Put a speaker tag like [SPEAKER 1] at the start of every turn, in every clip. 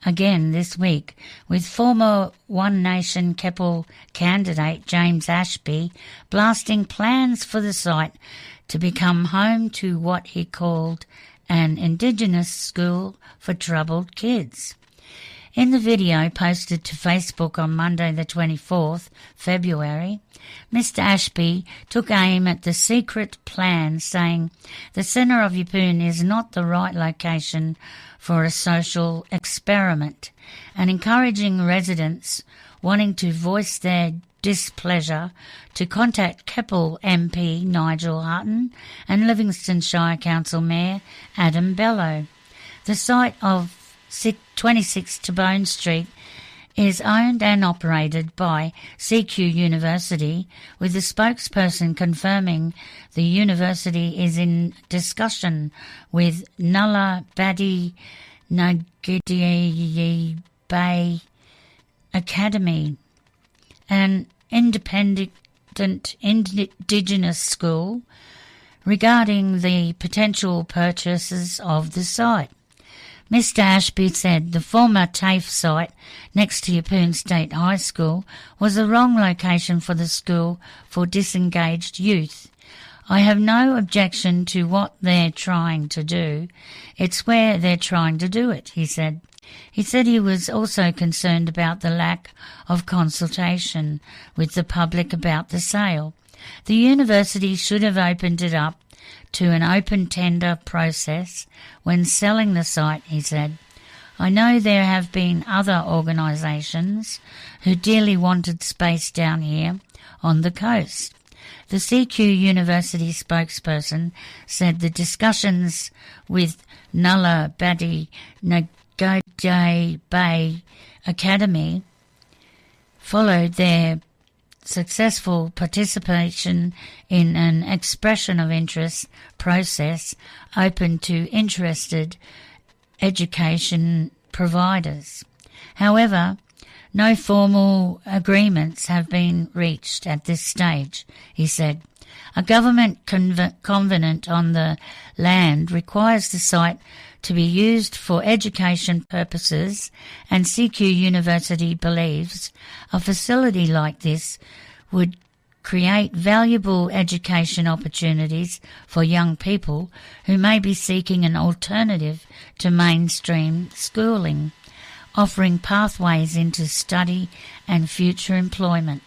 [SPEAKER 1] again this week, with former One Nation Keppel candidate James Ashby blasting plans for the site to become home to what he called an Indigenous school for troubled kids. In the video posted to Facebook on Monday the 24th February, Mr Ashby took aim at the secret plan, saying the centre of Yeppoon is not the right location for a social experiment, and encouraging residents wanting to voice their displeasure to contact Keppel MP Nigel Hutton and Livingston Shire Council Mayor Adam Bello. The site of 26 Tabone Street is owned and operated by CQ University, with the spokesperson confirming the university is in discussion with Nulla Badi Nagidi Bay Academy, an independent Indigenous school, regarding the potential purchases of the site. Mr Ashby said the former TAFE site next to Yeppoon State High School was the wrong location for the school for disengaged youth. I have no objection to what they're trying to do. It's where they're trying to do it, he said. He said he was also concerned about the lack of consultation with the public about the sale. The university should have opened it up to an open tender process when selling the site, he said. I know there have been other organisations who dearly wanted space down here on the coast. The CQ University spokesperson said the discussions with Nulla Badi Nagodi Bay Academy followed their successful participation in an expression of interest process open to interested education providers. However, no formal agreements have been reached at this stage, he said. A government covenant on the land requires the site to be used for education purposes, and CQ University believes a facility like this would create valuable education opportunities for young people who may be seeking an alternative to mainstream schooling, offering pathways into study and future employment.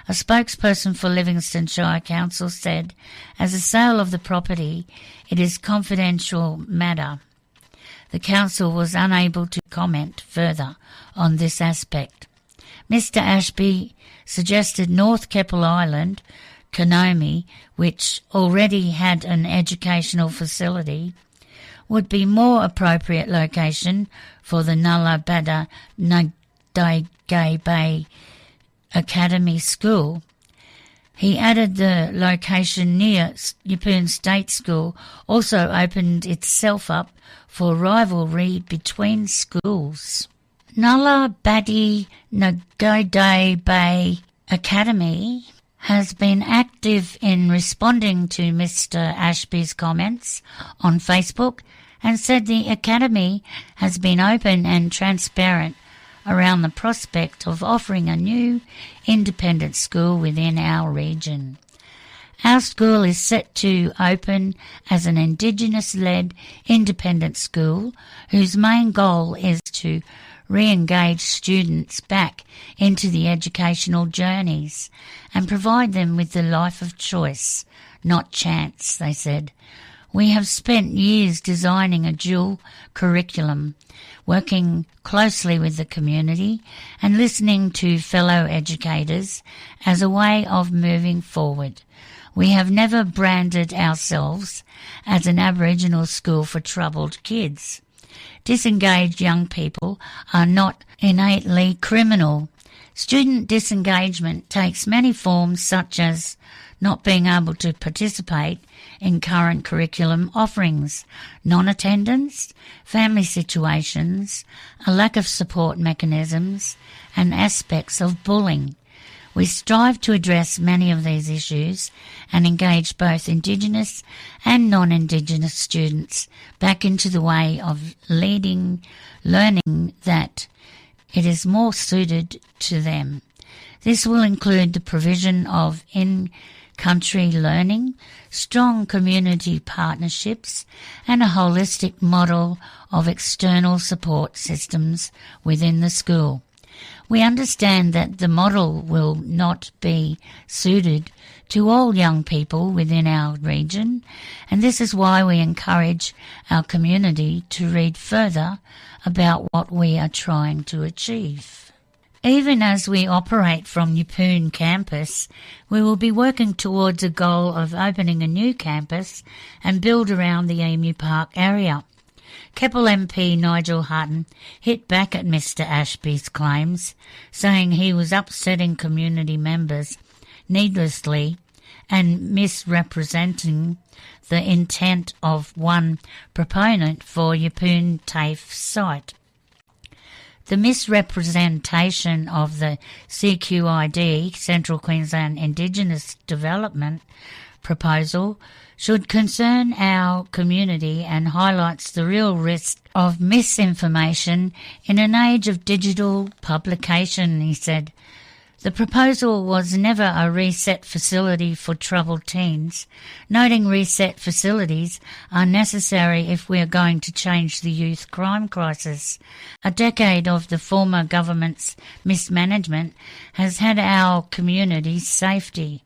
[SPEAKER 1] A spokesperson for Livingston Shire Council said, as a sale of the property, it is confidential matter. The council was unable to comment further on this aspect. Mr Ashby suggested North Keppel Island, Konomi, which already had an educational facility, would be more appropriate location for the Nulla Bada Nagdi Bay Academy School. He added the location near Yeppoon State School also opened itself up for rivalry between schools. Nulla Badi Nagdi Bay Academy has been active in responding to Mr Ashby's comments on Facebook and said the academy has been open and transparent around the prospect of offering a new independent school within our region. Our school is set to open as an Indigenous-led independent school whose main goal is to re-engage students back into the educational journeys and provide them with the life of choice, not chance, they said. We have spent years designing a dual curriculum, working closely with the community and listening to fellow educators as a way of moving forward. We have never branded ourselves as an Aboriginal school for troubled kids. Disengaged young people are not innately criminal. Student disengagement takes many forms, such as not being able to participate in current curriculum offerings, non-attendance, family situations, a lack of support mechanisms, and aspects of bullying. We strive to address many of these issues and engage both Indigenous and non-Indigenous students back into the way of learning that it is more suited to them. This will include the provision of in-country learning, strong community partnerships, and a holistic model of external support systems within the school. We understand that the model will not be suited to all young people within our region, and this is why we encourage our community to read further about what we are trying to achieve. Even as we operate from Yeppoon campus, we will be working towards a goal of opening a new campus and build around the Emu Park area. Keppel MP Nigel Hutton hit back at Mr Ashby's claims, saying he was upsetting community members needlessly and misrepresenting the intent of one proponent for Yeppoon TAFE site. The misrepresentation of the CQID, Central Queensland Indigenous Development proposal, should concern our community and highlights the real risk of misinformation in an age of digital publication, he said. The proposal was never a reset facility for troubled teens, noting reset facilities are necessary if we are going to change the youth crime crisis. A decade of the former government's mismanagement has had our community's safety.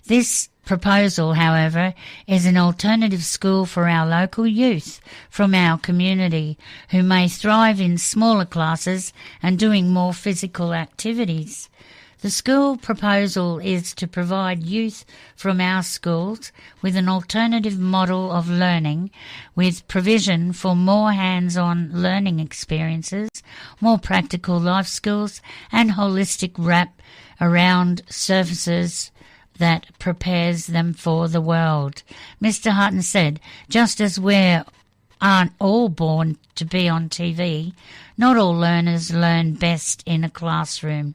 [SPEAKER 1] This proposal, however, is an alternative school for our local youth from our community who may thrive in smaller classes and doing more physical activities. The school proposal is to provide youth from our schools with an alternative model of learning with provision for more hands-on learning experiences, more practical life skills and holistic wrap around services that prepares them for the world. Mr Hutton said, just as we aren't all born to be on TV, not all learners learn best in a classroom.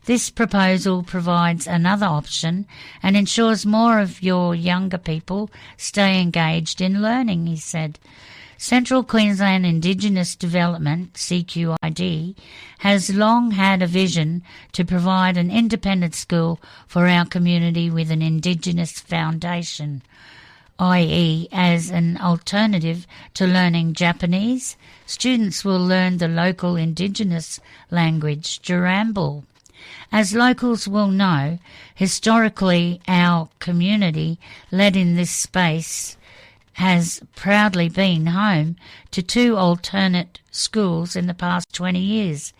[SPEAKER 1] This proposal provides another option and ensures more of your younger people stay engaged in learning, he said. Central Queensland Indigenous Development, CQID, has long had a vision to provide an independent school for our community with an Indigenous foundation, i.e. as an alternative to learning Japanese. Students will learn the local Indigenous language, Duramble. As locals will know, historically our community, led in this space, has proudly been home to 2 alternate schools in the past 20 years,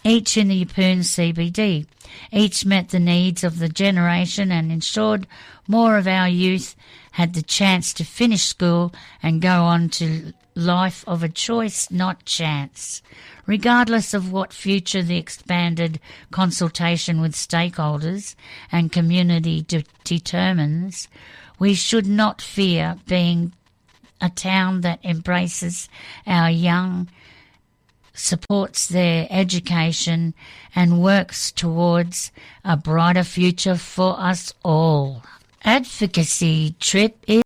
[SPEAKER 1] each in the Yeppoon CBD. Each met the needs of the generation and ensured more of our youth had the chance to finish school and go on to life of a choice, not chance. Regardless of what future the expanded consultation with stakeholders and community determines, we should not fear being a town that embraces our young, supports their education and works towards a brighter future for us all. Advocacy trip is